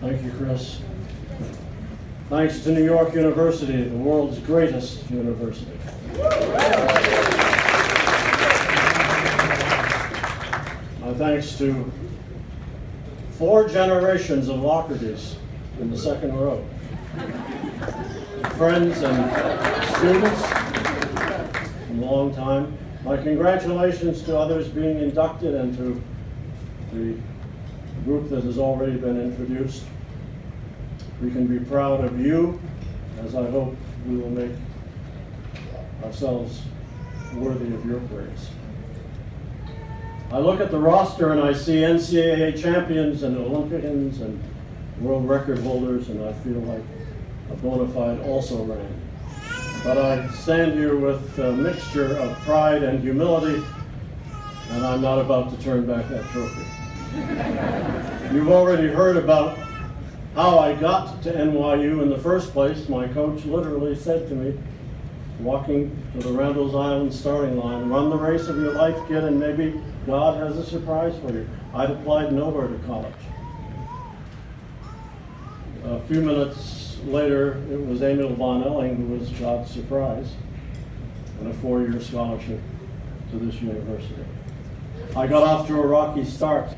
Thank you, Chris. Thanks to New York University, the world's greatest university. My thanks to 4 generations of Lockerbies in the second row. Friends and students from a long time. My congratulations to others being inducted and to the group that has already been introduced. We can be proud of you, as I hope we will make ourselves worthy of your praise. I look at the roster and I see NCAA champions and Olympians and world record holders, and I feel like a bona fide also-ran. But I stand here with a mixture of pride and humility, and I'm not about to turn back that trophy. You've already heard about how I got to NYU in the first place. My coach literally said to me, walking to the Randall's Island starting line, "Run the race of your life, kid, and maybe God has a surprise for you." I'd applied nowhere to college. A few minutes later, it was Emil von Elling who was God's surprise, and a 4-year scholarship to this university. I got off to a rocky start.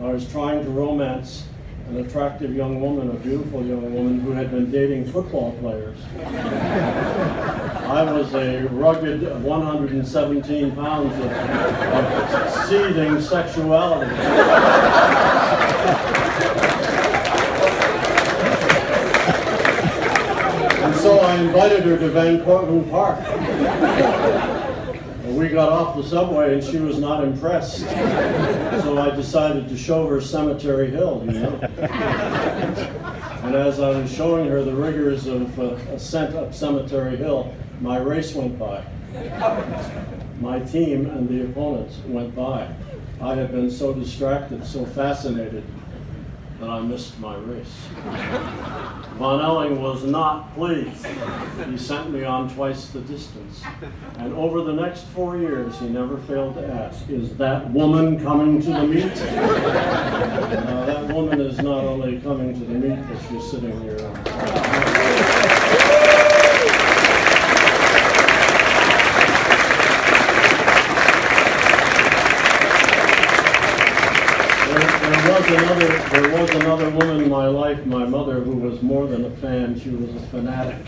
I was trying to romance an attractive young woman, a beautiful young woman who had been dating football players. I was a rugged 117 pounds of seething sexuality. And so I invited her to Van Cortlandt Park. We got off the subway and she was not impressed. So I decided to show her Cemetery Hill, you know. And as I was showing her the rigors of ascent up Cemetery Hill, my race went by. My team and the opponents went by. I had been so distracted, so fascinated, that I missed my race. Von Elling was not pleased. He sent me on twice the distance. And over the next 4 years, he never failed to ask, "Is that woman coming to the meet?" That woman is not only coming to the meet, but she's sitting here. There was another woman in my life, my mother, who was more than a fan. She was a fanatic.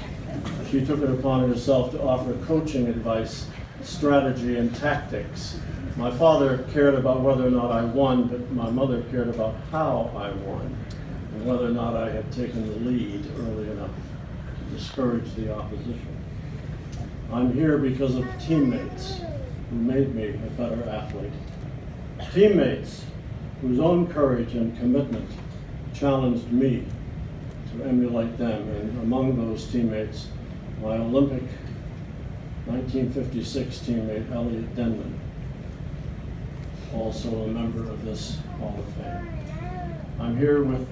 She took it upon herself to offer coaching advice, strategy, and tactics. My father cared about whether or not I won, but my mother cared about how I won, and whether or not I had taken the lead early enough to discourage the opposition. I'm here because of teammates who made me a better athlete. Teammates whose own courage and commitment challenged me to emulate them. And among those teammates, my Olympic 1956 teammate, Elliot Denman, also a member of this Hall of Fame. I'm here with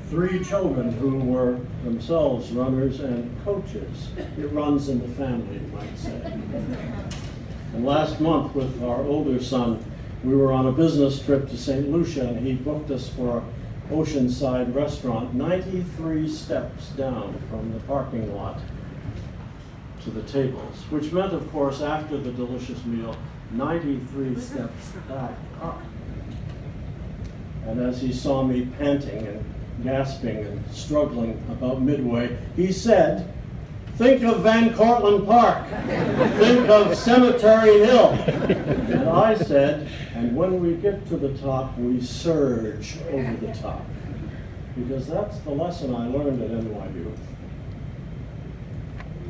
3 children who were themselves runners and coaches. It runs in the family, you might say. And last month, with our older son, we were on a business trip to St. Lucia, and he booked us for an oceanside restaurant 93 steps down from the parking lot to the tables, which meant, of course, after the delicious meal, 93 steps back up. And as he saw me panting and gasping and struggling about midway, he said, "Think of Van Cortlandt Park. Think of Cemetery Hill." And I said, "And when we get to the top, we surge over the top." Because that's the lesson I learned at NYU.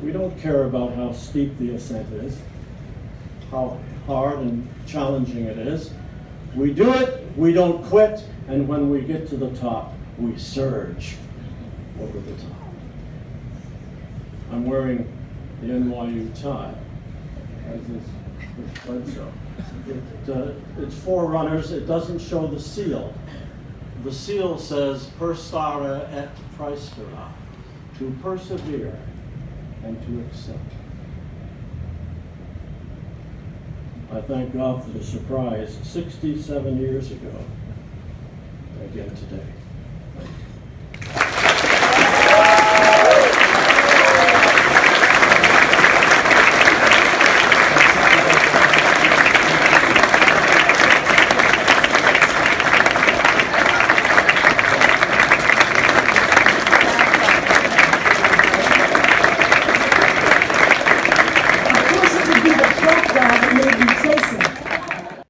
We don't care about how steep the ascent is, how hard and challenging it is. We do it, we don't quit, and when we get to the top, we surge over the top. I'm wearing the NYU tie, as is Chris Bledsoe. It's for runners. It doesn't show the seal. The seal says "Persistare et praestera," to persevere and to excel. I thank God for the surprise 67 years ago, again today.